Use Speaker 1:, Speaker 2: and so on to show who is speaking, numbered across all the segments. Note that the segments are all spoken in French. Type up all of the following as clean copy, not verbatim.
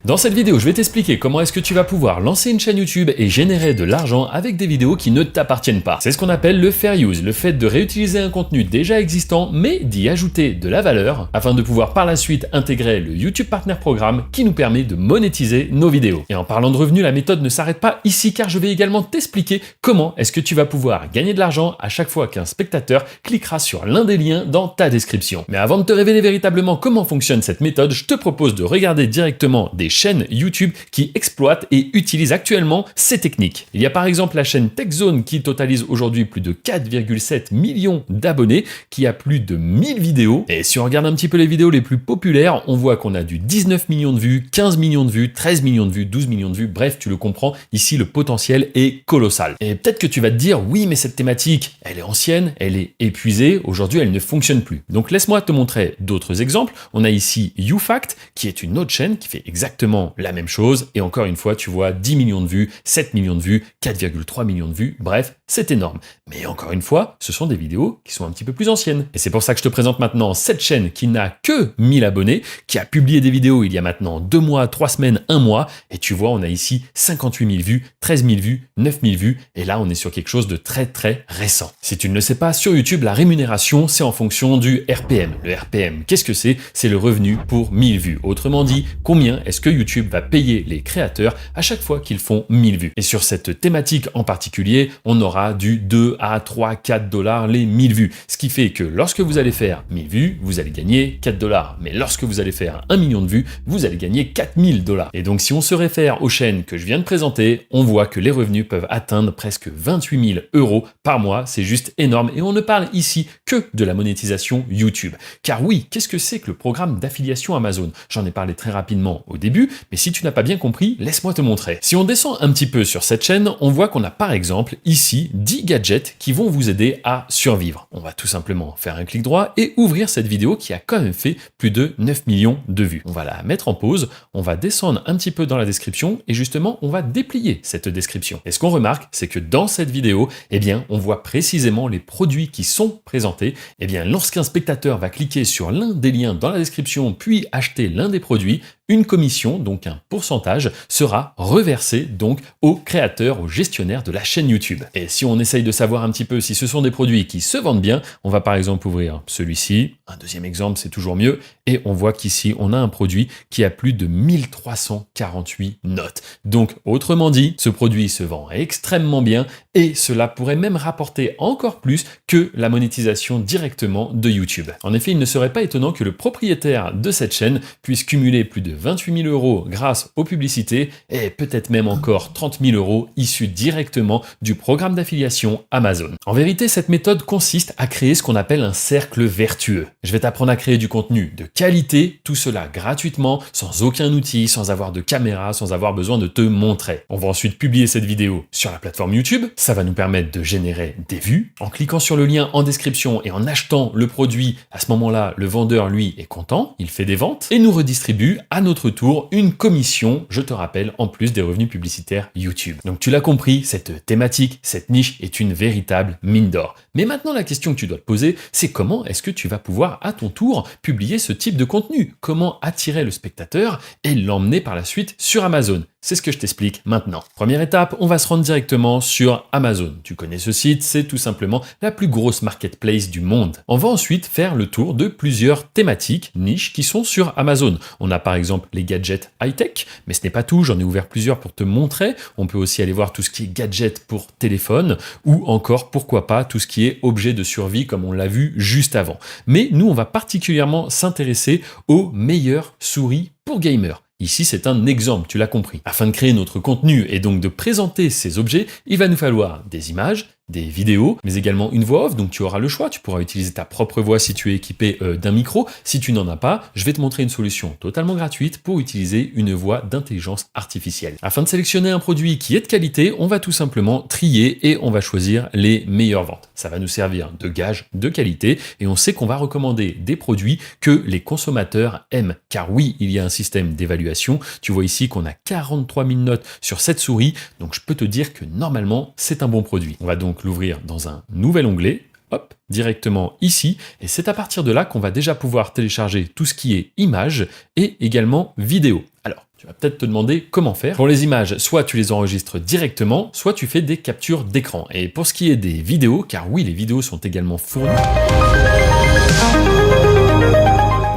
Speaker 1: Dans cette vidéo, je vais t'expliquer comment est-ce que tu vas pouvoir lancer une chaîne YouTube et générer de l'argent avec des vidéos qui ne t'appartiennent pas. C'est ce qu'on appelle le fair use, le fait de réutiliser un contenu déjà existant mais d'y ajouter de la valeur afin de pouvoir par la suite intégrer le YouTube Partner Programme qui nous permet de monétiser nos vidéos. Et en parlant de revenus, la méthode ne s'arrête pas ici car je vais également t'expliquer comment est-ce que tu vas pouvoir gagner de l'argent à chaque fois qu'un spectateur cliquera sur l'un des liens dans ta description. Mais avant de te révéler véritablement comment fonctionne cette méthode, je te propose de regarder directement des chaînes YouTube qui exploitent et utilisent actuellement ces techniques. Il y a par exemple la chaîne TechZone qui totalise aujourd'hui plus de 4,7 millions d'abonnés, qui a plus de 1000 vidéos. Et si on regarde un petit peu les vidéos les plus populaires, on voit qu'on a du 19 millions de vues, 15 millions de vues, 13 millions de vues, 12 millions de vues, bref, tu le comprends, ici le potentiel est colossal. Et peut-être que tu vas te dire, oui, mais cette thématique, elle est ancienne, elle est épuisée, aujourd'hui elle ne fonctionne plus. Donc laisse-moi te montrer d'autres exemples. On a ici YouFact, qui est une autre chaîne qui fait exactement la même chose, et encore une fois, tu vois 10 millions de vues, 7 millions de vues, 4,3 millions de vues, bref, c'est énorme. Mais encore une fois, ce sont des vidéos qui sont un petit peu plus anciennes. Et c'est pour ça que je te présente maintenant cette chaîne qui n'a que 1000 abonnés, qui a publié des vidéos il y a maintenant 2 mois, 3 semaines, 1 mois, et tu vois, on a ici 58 000 vues, 13 000 vues, 9 000 vues, et là, on est sur quelque chose de très très récent. Si tu ne le sais pas, sur YouTube, la rémunération, c'est en fonction du RPM. Le RPM, qu'est-ce que c'est? C'est le revenu pour 1000 vues. Autrement dit, combien est-ce que YouTube va payer les créateurs à chaque fois qu'ils font 1000 vues. Et sur cette thématique en particulier, on aura du 2 à 3, 4 dollars les 1000 vues. Ce qui fait que lorsque vous allez faire 1000 vues, vous allez gagner 4 dollars. Mais lorsque vous allez faire 1 million de vues, vous allez gagner 4000 dollars. Et donc si on se réfère aux chaînes que je viens de présenter, on voit que les revenus peuvent atteindre presque 28 000 euros par mois. C'est juste énorme. Et on ne parle ici que de la monétisation YouTube. Car oui, qu'est-ce que c'est que le programme d'affiliation Amazon? J'en ai parlé très rapidement au début, mais si tu n'as pas bien compris, laisse-moi te montrer. Si on descend un petit peu sur cette chaîne, on voit qu'on a par exemple ici 10 gadgets qui vont vous aider à survivre. On va tout simplement faire un clic droit et ouvrir cette vidéo qui a quand même fait plus de 9 millions de vues. On va la mettre en pause, on va descendre un petit peu dans la description et justement on va déplier cette description. Et ce qu'on remarque, c'est que dans cette vidéo, eh bien, on voit précisément les produits qui sont présentés. Eh bien, lorsqu'un spectateur va cliquer sur l'un des liens dans la description puis acheter l'un des produits, une commission, donc un pourcentage, sera reversé donc au créateur, au gestionnaire de la chaîne YouTube. Et si on essaye de savoir un petit peu si ce sont des produits qui se vendent bien, on va par exemple ouvrir celui-ci, un deuxième exemple c'est toujours mieux, et on voit qu'ici on a un produit qui a plus de 1348 notes. Donc autrement dit, ce produit se vend extrêmement bien et cela pourrait même rapporter encore plus que la monétisation directement de YouTube. En effet, il ne serait pas étonnant que le propriétaire de cette chaîne puisse cumuler plus de 28 000 euros grâce aux publicités et peut-être même encore 30 000 euros issus directement du programme d'affiliation Amazon. En vérité, cette méthode consiste à créer ce qu'on appelle un cercle vertueux. Je vais t'apprendre à créer du contenu de qualité, tout cela gratuitement, sans aucun outil, sans avoir de caméra, sans avoir besoin de te montrer. On va ensuite publier cette vidéo sur la plateforme YouTube. Ça va nous permettre de générer des vues. En cliquant sur le lien en description et en achetant le produit, à ce moment-là, le vendeur, lui, est content, il fait des ventes et nous redistribue à notre tour une commission, je te rappelle, en plus des revenus publicitaires YouTube. Donc tu l'as compris, cette thématique, cette niche est une véritable mine d'or. Mais maintenant, la question que tu dois te poser, c'est comment est-ce que tu vas pouvoir à ton tour publier ce type de contenu? Comment attirer le spectateur et l'emmener par la suite sur Amazon? C'est ce que je t'explique maintenant. Première étape, on va se rendre directement sur Amazon. Tu connais ce site, c'est tout simplement la plus grosse marketplace du monde. On va ensuite faire le tour de plusieurs thématiques, niches qui sont sur Amazon. On a par exemple les gadgets high-tech, mais ce n'est pas tout, j'en ai ouvert plusieurs pour te montrer. On peut aussi aller voir tout ce qui est gadget pour téléphone ou encore, pourquoi pas, tout ce qui est objet de survie comme on l'a vu juste avant. Mais nous, on va particulièrement s'intéresser aux meilleures souris pour gamers. Ici, c'est un exemple, tu l'as compris. Afin de créer notre contenu et donc de présenter ces objets, il va nous falloir des images, des vidéos, mais également une voix off, donc tu auras le choix, tu pourras utiliser ta propre voix si tu es équipé d'un micro. Si tu n'en as pas, je vais te montrer une solution totalement gratuite pour utiliser une voix d'intelligence artificielle. Afin de sélectionner un produit qui est de qualité, on va tout simplement trier et on va choisir les meilleures ventes. Ça va nous servir de gage de qualité et on sait qu'on va recommander des produits que les consommateurs aiment. Car oui, il y a un système d'évaluation. Tu vois ici qu'on a 43 000 notes sur cette souris, donc je peux te dire que normalement, c'est un bon produit. On va donc l'ouvrir dans un nouvel onglet, hop, directement ici, et c'est à partir de là qu'on va déjà pouvoir télécharger tout ce qui est images et également vidéos. Alors, Tu vas peut-être te demander comment faire. Pour les images, soit tu les enregistres directement, soit tu fais des captures d'écran. Et pour ce qui est des vidéos, car oui, les vidéos sont également fournies.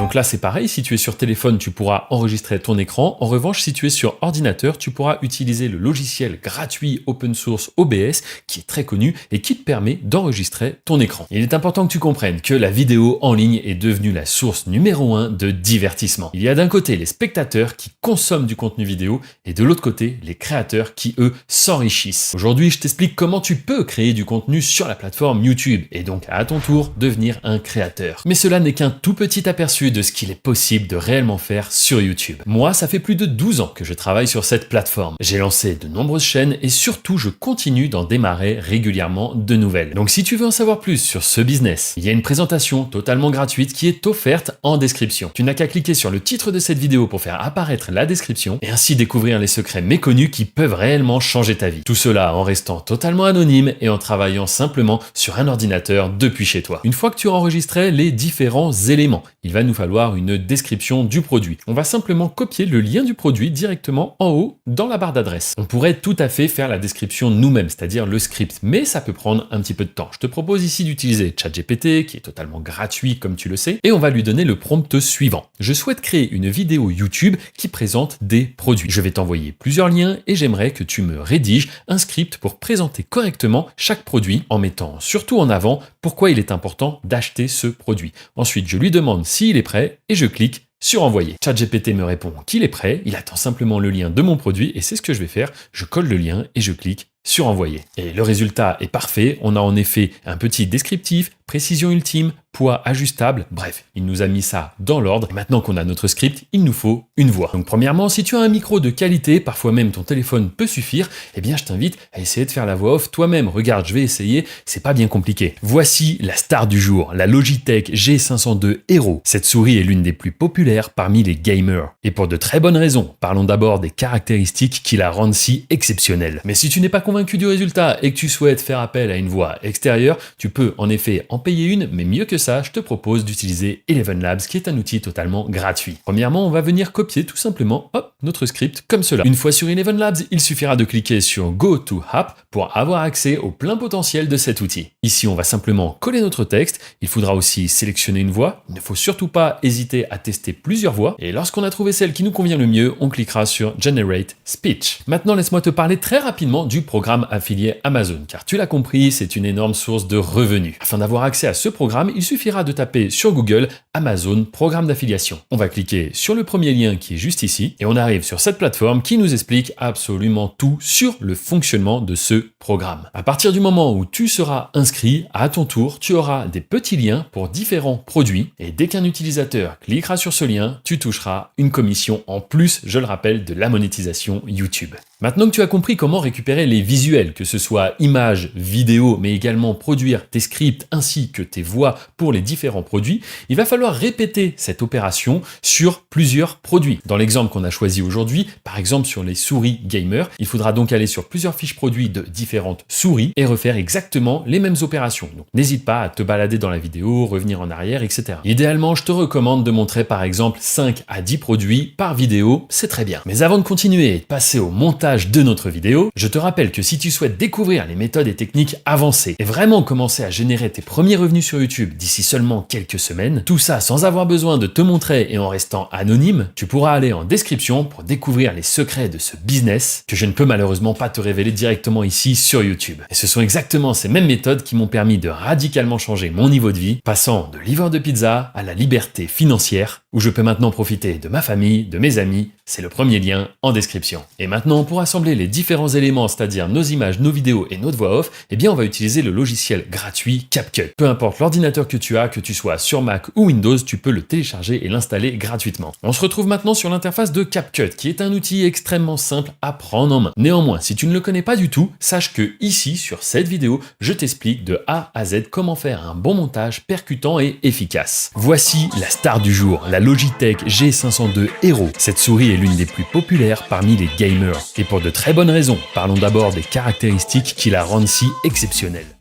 Speaker 1: Donc là, c'est pareil, si tu es sur téléphone, tu pourras enregistrer ton écran. En revanche, si tu es sur ordinateur, tu pourras utiliser le logiciel gratuit open source OBS, qui est très connu et qui te permet d'enregistrer ton écran. Il est important que tu comprennes que la vidéo en ligne est devenue la source numéro 1 de divertissement. Il y a d'un côté les spectateurs qui consomment du contenu vidéo et de l'autre côté, les créateurs qui, eux, s'enrichissent. Aujourd'hui, je t'explique comment tu peux créer du contenu sur la plateforme YouTube et donc à ton tour devenir un créateur. Mais cela n'est qu'un tout petit aperçu de ce qu'il est possible de réellement faire sur YouTube. Moi, ça fait plus de 12 ans que je travaille sur cette plateforme. J'ai lancé de nombreuses chaînes et surtout, je continue d'en démarrer régulièrement de nouvelles. Donc si tu veux en savoir plus sur ce business, il y a une présentation totalement gratuite qui est offerte en description. Tu n'as qu'à cliquer sur le titre de cette vidéo pour faire apparaître la description et ainsi découvrir les secrets méconnus qui peuvent réellement changer ta vie. Tout cela en restant totalement anonyme et en travaillant simplement sur un ordinateur depuis chez toi. Une fois que tu as enregistré les différents éléments, il va nous falloir une description du produit. On va simplement copier le lien du produit directement en haut dans la barre d'adresse. On pourrait tout à fait faire la description nous-mêmes, c'est-à-dire le script, mais ça peut prendre un petit peu de temps. Je te propose ici d'utiliser ChatGPT, qui est totalement gratuit comme tu le sais, et on va lui donner le prompt suivant. Je souhaite créer une vidéo YouTube qui présente des produits. Je vais t'envoyer plusieurs liens et j'aimerais que tu me rédiges un script pour présenter correctement chaque produit en mettant surtout en avant pourquoi il est important d'acheter ce produit. Ensuite, je lui demande s'il est prêt et je clique sur envoyer. ChatGPT me répond qu'il est prêt, il attend simplement le lien de mon produit et c'est ce que je vais faire. Je colle le lien et je clique sur envoyer. Et le résultat est parfait. On a en effet un petit descriptif, précision ultime, poids ajustable. Bref, il nous a mis ça dans l'ordre. Et maintenant qu'on a notre script, il nous faut une voix. Donc premièrement, si tu as un micro de qualité, parfois même ton téléphone peut suffire, eh bien je t'invite à essayer de faire la voix off toi-même. Regarde, je vais essayer, c'est pas bien compliqué. Voici la star du jour, la Logitech G502 Hero. Cette souris est l'une des plus populaires parmi les gamers. Et pour de très bonnes raisons. Parlons d'abord des caractéristiques qui la rendent si exceptionnelle. Mais si tu n'es pas convaincu du résultat et que tu souhaites faire appel à une voix extérieure, tu peux en effet en payer une, mais mieux que ça, je te propose d'utiliser Eleven Labs, qui est un outil totalement gratuit. Premièrement, on va venir copier tout simplement, notre script comme cela. Une fois sur Eleven Labs, il suffira de cliquer sur Go to App pour avoir accès au plein potentiel de cet outil. Ici, on va simplement coller notre texte. Il faudra aussi sélectionner une voix. Il ne faut surtout pas hésiter à tester plusieurs voix. Et lorsqu'on a trouvé celle qui nous convient le mieux, on cliquera sur Generate Speech. Maintenant, laisse-moi te parler très rapidement du programme affilié Amazon, car tu l'as compris, c'est une énorme source de revenus. Afin d'avoir accès à ce programme, il suffira de taper sur Google Amazon programme d'affiliation. On va cliquer sur le premier lien qui est juste ici et on arrive sur cette plateforme qui nous explique absolument tout sur le fonctionnement de ce programme. À partir du moment où tu seras inscrit, à ton tour, tu auras des petits liens pour différents produits et dès qu'un utilisateur cliquera sur ce lien, tu toucheras une commission en plus, je le rappelle, de la monétisation YouTube. Maintenant que tu as compris comment récupérer les visuels, que ce soit images, vidéos, mais également produire tes scripts ainsi que tes voix pour les différents produits, il va falloir répéter cette opération sur plusieurs produits. Dans l'exemple qu'on a choisi aujourd'hui, par exemple sur les souris gamer, il faudra donc aller sur plusieurs fiches produits de différentes souris et refaire exactement les mêmes opérations. Donc n'hésite pas à te balader dans la vidéo, revenir en arrière, etc. Idéalement, je te recommande de montrer par exemple 5 à 10 produits par vidéo, c'est très bien. Mais avant de continuer et de passer au montage de notre vidéo, je te rappelle que si tu souhaites découvrir les méthodes et techniques avancées et vraiment commencer à générer tes premiers revenus sur YouTube d'ici seulement quelques semaines, tout ça sans avoir besoin de te montrer et en restant anonyme, tu pourras aller en description pour découvrir les secrets de ce business que je ne peux malheureusement pas te révéler directement ici sur YouTube. Et ce sont exactement ces mêmes méthodes qui m'ont permis de radicalement changer mon niveau de vie, passant de livreur de pizza à la liberté financière, où je peux maintenant profiter de ma famille, de mes amis. C'est le premier lien en description. Et maintenant, pour assembler les différents éléments, c'est-à-dire nos images, nos vidéos et notre voix off, eh bien on va utiliser le logiciel gratuit CapCut. Peu importe l'ordinateur que tu as, que tu sois sur Mac ou Windows, tu peux le télécharger et l'installer gratuitement. On se retrouve maintenant sur l'interface de CapCut, qui est un outil extrêmement simple à prendre en main. Néanmoins, si tu ne le connais pas du tout, sache que ici, sur cette vidéo, je t'explique de A à Z comment faire un bon montage percutant et efficace. Voici la star du jour, la Logitech G502 Hero. Cette souris est l'une des plus populaires parmi les gamers. Et pour de très bonnes raisons. Parlons d'abord des caractéristiques qui la rendent si exceptionnelle.